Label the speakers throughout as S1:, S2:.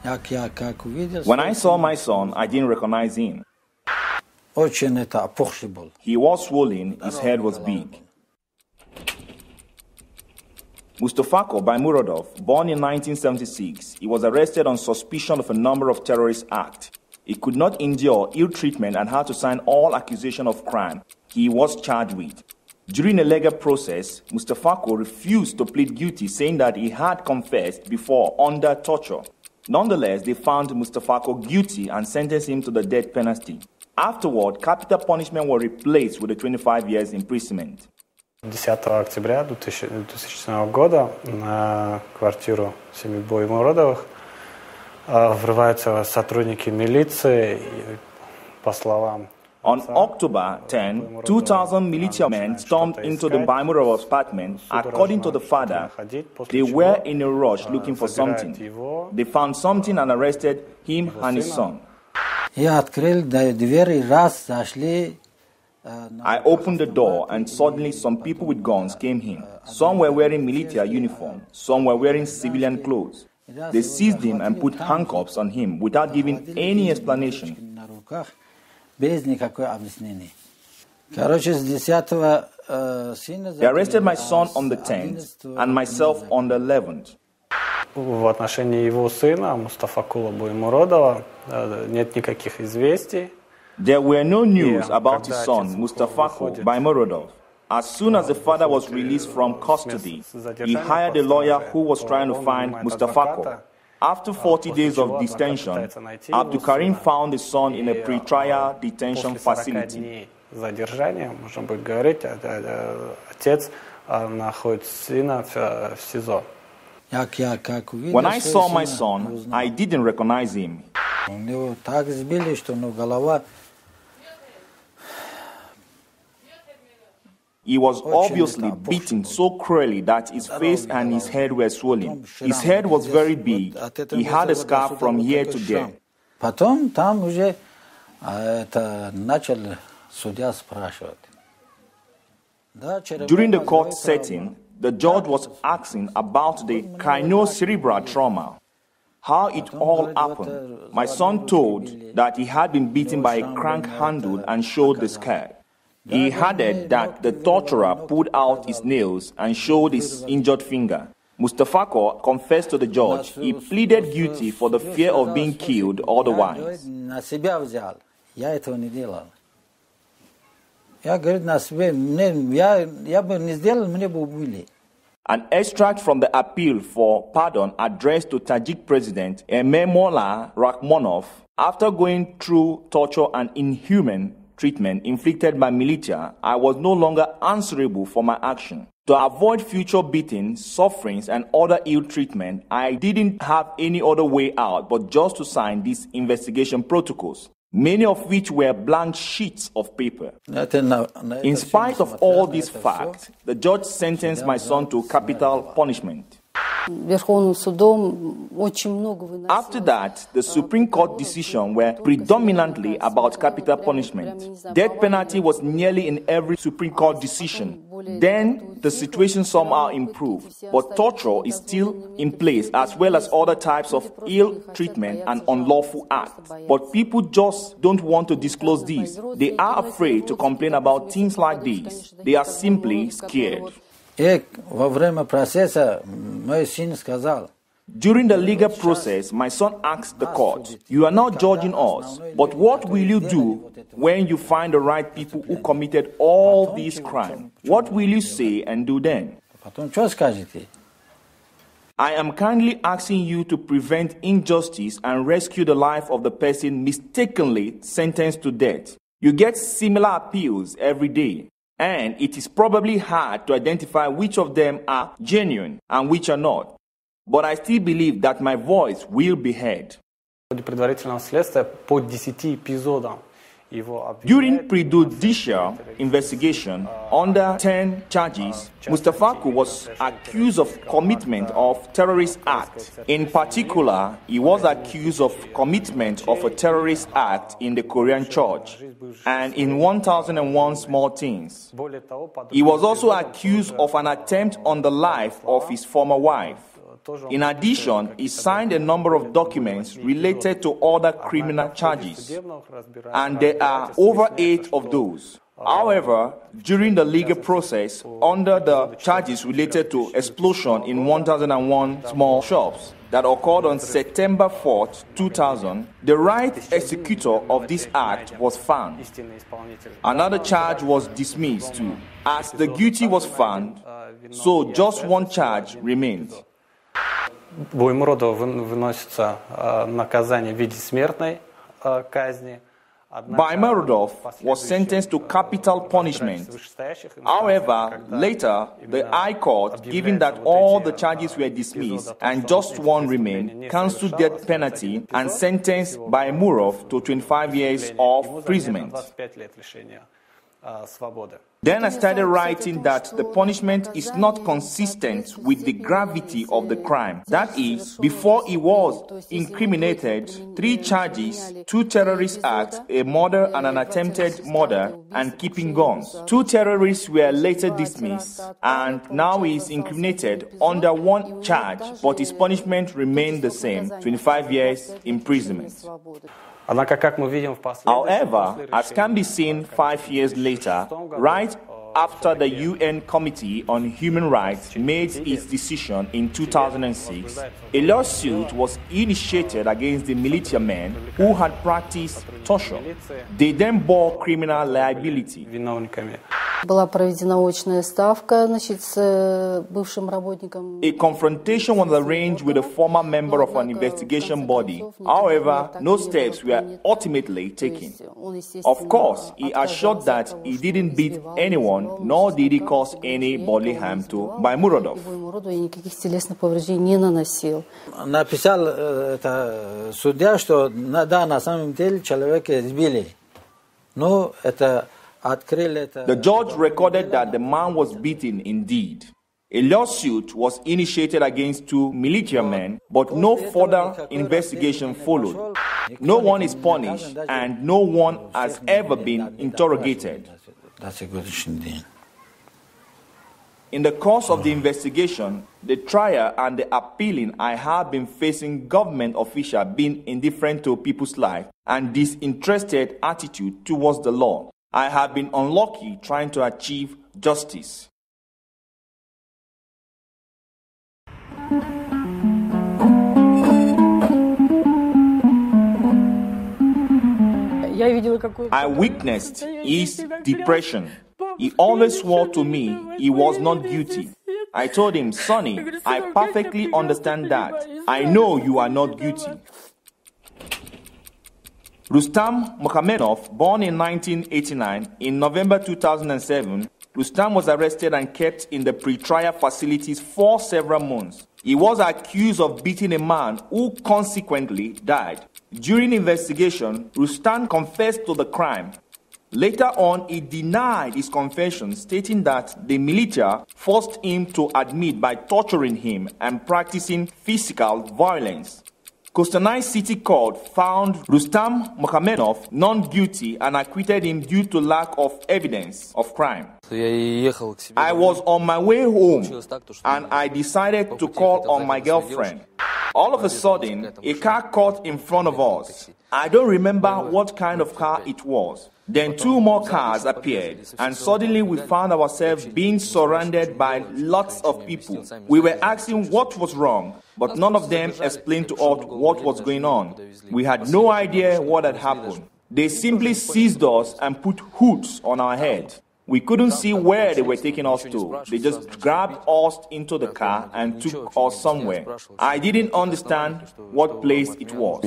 S1: When I saw my son, I didn't recognize him. He was swollen, his head was big. Mustafako Baymurodov, born in 1976, he was arrested on suspicion of a number of terrorist acts. He could not endure ill treatment and had to sign all accusations of crime he was charged with. During a legal process, Mustafako refused to plead guilty, saying that he had confessed before under torture. Nonetheless, they found Mustafako guilty and sentenced him to the death penalty. Afterward, capital punishment was replaced with a 25 years imprisonment.
S2: 10 октября 2000 года на квартиру семьи Баймуродовых врываются сотрудники милиции, по словам.
S1: On October 10, 2,000 militiamen stormed into the Baymurodov's apartment. According to the father, they were in a rush looking for something. They found something and arrested him and his son. I opened the door and suddenly some people with guns came in. Some were wearing military uniform, some were wearing civilian clothes. They seized him and put handcuffs on him without giving any explanation. They arrested my son on the 10th and myself on the 11th.
S2: В отношении его сына Мустафакула Баймуродова нет никаких известий.
S1: There were no news about his son, Mustafako Baymurodov. As soon as the father was released from custody, he hired a lawyer who was trying to find Mustafako. After 40 days of detention, Abdul Karim found his son in a pre-trial detention facility.
S2: Можно будет говорить, отец находит сына в СИЗО.
S1: When I saw my son, I didn't recognize him. He was obviously beaten so cruelly that his face and his head were swollen. His head was very big. He had a scar from here to there. During the court setting, the judge was asking about the crâniocerebral trauma, how it all happened. My son told that he had been beaten by a crank handle and showed the scar. He added that the torturer pulled out his nails and showed his injured finger. Mustafako confessed to the judge he pleaded guilty for the fear of being killed otherwise. An extract from the appeal for pardon addressed to Tajik President Emomala Rahmonov. After going through torture and inhuman treatment inflicted by militia, I was no longer answerable for my action. To avoid future beatings, sufferings, and other ill treatment, I didn't have any other way out but just to sign these investigation protocols, many of which were blank sheets of paper. In spite of all these facts, the judge sentenced my son to capital punishment. After that, the Supreme Court decisions were predominantly about capital punishment. Death penalty was nearly in every Supreme Court decision. Then, the situation somehow improved, but torture is still in place as well as other types of ill treatment and unlawful acts. But people just don't want to disclose these. They are afraid to complain about things like these. They are simply scared. During the legal process, my son asked the court, "You are not judging us, but what will you do when you find the right people who committed all these crimes? What will you say and do then?" I am kindly asking you to prevent injustice and rescue the life of the person mistakenly sentenced to death. You get similar appeals every day. And it is probably hard to identify which of them are genuine and which are not. But I still believe that my voice will be heard. During prejudicial investigation, under 10 charges, Mustafako was accused of commitment of terrorist act. In particular, he was accused of commitment of a terrorist act in the Korean church and in 1001 small things. He was also accused of an attempt on the life of his former wife. In addition, he signed a number of documents related to other criminal charges, and there are over 8 of those. However, during the legal process, under the charges related to explosion in 1001 small shops that occurred on September 4, 2000, the right executor of this act was found. Another charge was dismissed too. As the guilty was found, so just one charge remained.
S2: Буймуродову выносится наказание в виде смертной казни.
S1: Baimarodov was sentenced to capital punishment. However, later, the High Court, given that all the charges were dismissed and just one remained, cancelled death penalty and sentenced Baimurov to 25 years of imprisonment. Then I started writing that the punishment is not consistent with the gravity of the crime. That is, before he was incriminated, 3 charges, 2 terrorist acts, a murder and an attempted murder, and keeping guns. 2 terrorists were later dismissed, and now he is incriminated under 1 charge, but his punishment remained the same, 25 years imprisonment. However, as can be seen 5 years later, right after the UN Committee on Human Rights made its decision in 2006, a lawsuit was initiated against the militiamen who had practiced torture. They then bore criminal liability.
S3: Была проведена очная ставка, с бывшим работником.
S1: A confrontation was arranged with a former member of an investigation body. However, no steps were ultimately taken. Of course, he assured that he didn't beat anyone, nor did he cause any bodily harm to Baimurodov.
S3: Никаких телесных повреждений не наносил.
S4: Написал судья, что да, на самом деле человека избили. Но это
S1: The judge recorded that the man was beaten indeed. A lawsuit was initiated against 2 militiamen, but no further investigation followed. No one is punished, and no one has ever been interrogated. In the course of the investigation, the trial and the appealing, I have been facing government officials being indifferent to people's life and disinterested attitude towards the law. I have been unlucky trying to achieve justice. I witnessed his depression. He always swore to me he was not guilty. I told him, Sonny, I perfectly understand that. I know you are not guilty. Rustam Muhamedov, born in 1989, in November 2007, Rustam was arrested and kept in the pre-trial facilities for several months. He was accused of beating a man who consequently died. During investigation, Rustam confessed to the crime. Later on, he denied his confession, stating that the militia forced him to admit by torturing him and practicing physical violence. Kostanay City Court found Rustam Muhamedov non-guilty and acquitted him due to lack of evidence of crime. I was on my way home and I decided to call on my girlfriend. All of a sudden, a car caught in front of us. I don't remember what kind of car it was. Then 2 more cars appeared, and suddenly we found ourselves being surrounded by lots of people. We were asking what was wrong, but none of them explained to us what was going on. We had no idea what had happened. They simply seized us and put hoods on our heads. We couldn't see where they were taking us to. They just grabbed us into the car and took us somewhere. I didn't understand what place it was.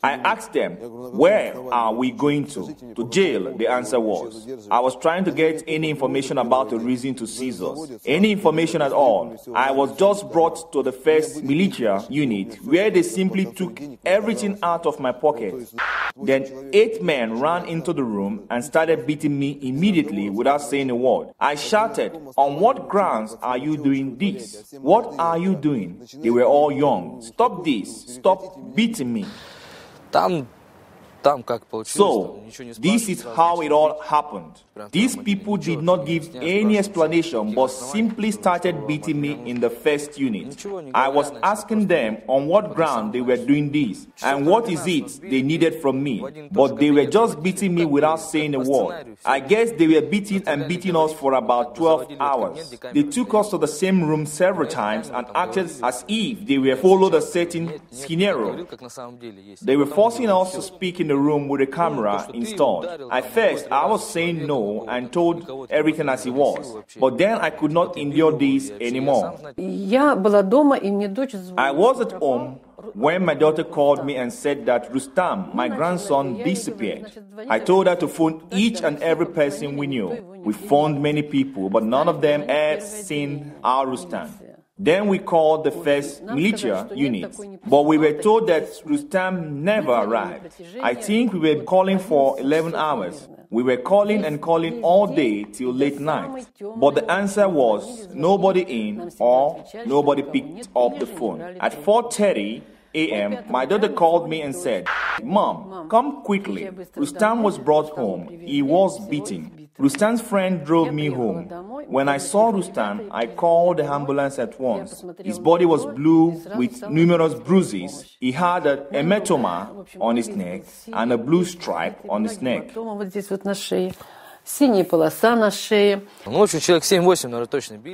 S1: I asked them, where are we going to? To jail, the answer was. I was trying to get any information about the reason to seize us. Any information at all. I was just brought to the first militia unit where they simply took everything out of my pocket. Then 8 men ran into the room and started beating me immediately without saying a word. I shouted, on what grounds are you doing this? What are you doing? They were all young. Stop this. Stop beating me.
S5: Там
S1: So, this is how it all happened. These people did not give any explanation but simply started beating me in the first unit. I was asking them on what ground they were doing this and what is it they needed from me, but they were just beating me without saying a word. I guess they were beating and beating us for about 12 hours. They took us to the same room several times and acted as if they were following a certain scenario. They were forcing us to speak in the room with a camera installed. At first, I was saying no and told everything as it was, but then I could not endure this anymore. I was at home when my daughter called me and said that Rustam, my grandson, disappeared. I told her to phone each and every person we knew. We phoned many people, but none of them had seen our Rustam. Then we called the first militia unit, but we were told that Rustam never arrived. I think we were calling for 11 hours. We were calling and calling all day till late night, but the answer was nobody in or nobody picked up the phone. At 4:30 a.m., my daughter called me and said, "Mom, come quickly. Rustam was brought home. He was beaten." Rustam's friend drove me home. When I saw Rustam, I called the ambulance at once. His body was blue with numerous bruises. He had a hematoma on his neck and a blue stripe on his neck.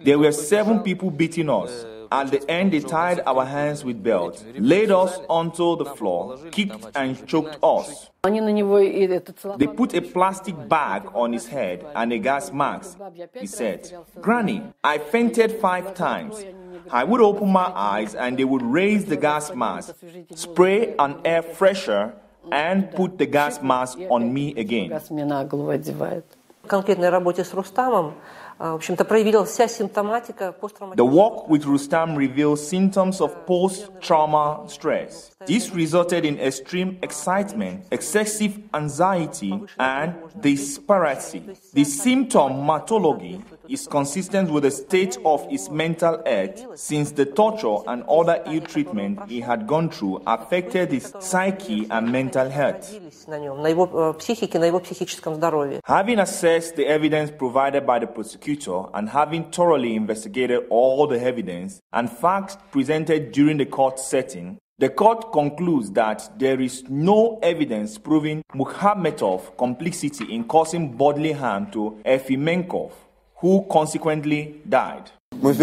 S1: There were 7 people beating us. At the end, they tied our hands with belts, laid us onto the floor, kicked and choked us. They put a plastic bag on his head and a gas mask. He said, "Granny, I fainted 5 times. I would open my eyes and they would raise the gas mask, spray an air freshener, and put the gas mask on me again." The work with Rustam reveals symptoms of post-trauma stress. This resulted in extreme excitement, excessive anxiety, and despair. The symptomatology is consistent with the state of his mental health, since the torture and other ill treatment he had gone through affected his psyche and mental health. Having assessed the evidence provided by the prosecutor and having thoroughly investigated all the evidence and facts presented during the court setting, the court concludes that there is no evidence proving Muhammadov's complicity in causing bodily harm to Efimenkov, who consequently died. We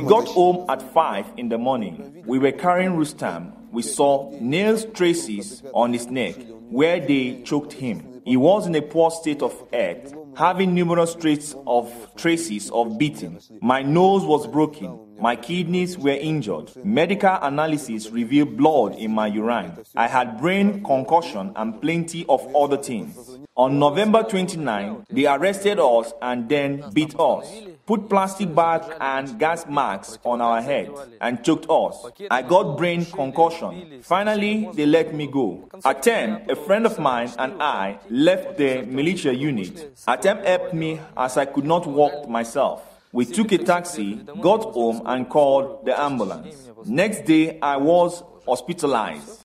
S1: got home at 5 in the morning. We were carrying Rustam. We saw nail traces on his neck where they choked him. He was in a poor state of health, having numerous traces of beating. My nose was broken. My kidneys were injured. Medical analysis revealed blood in my urine. I had brain concussion and plenty of other things. On November 29, they arrested us and then beat us, put plastic bags and gas masks on our head, and choked us. I got brain concussion. Finally, they let me go. At 10, a friend of mine and I left the militia unit. Atem helped me as I could not walk myself. We took a taxi, got home, and called the ambulance. Next day, I was hospitalized.